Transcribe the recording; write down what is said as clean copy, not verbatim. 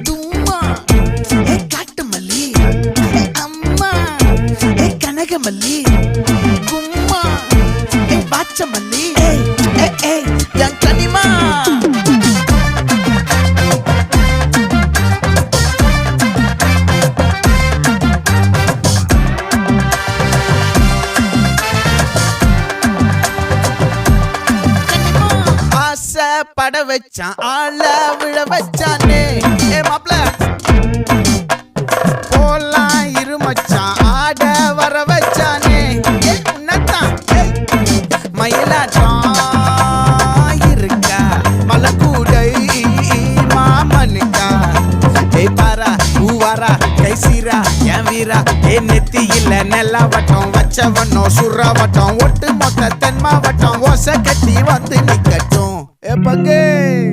தும்மா ஏ காட்டு மல்லி அம்மா ஏ கனகமல்லி கும்மா ஏ பாச்ச மல்லி என் கனிமா பட வச்சான் ஆள விழ வச்சானே ஏ மாப்ள போலாம் இருமச்சான் ஆட வர வச்சானே ஏ உன்னத்தான் மயிலாட்டம் இருக்கா மலக்கூடை மாமனுக்கா ஏய் பாரா பூவாரா கைசீரா என் வீரா ஏ நெத்தி இல்ல நெல்லா வட்டம் வச்சவனோ சுறா வட்டம் ஒட்டு மொத்த தென் மாவட்டம் ஓசை கட்டி வந்து நிக்கட்டும். É pra quem?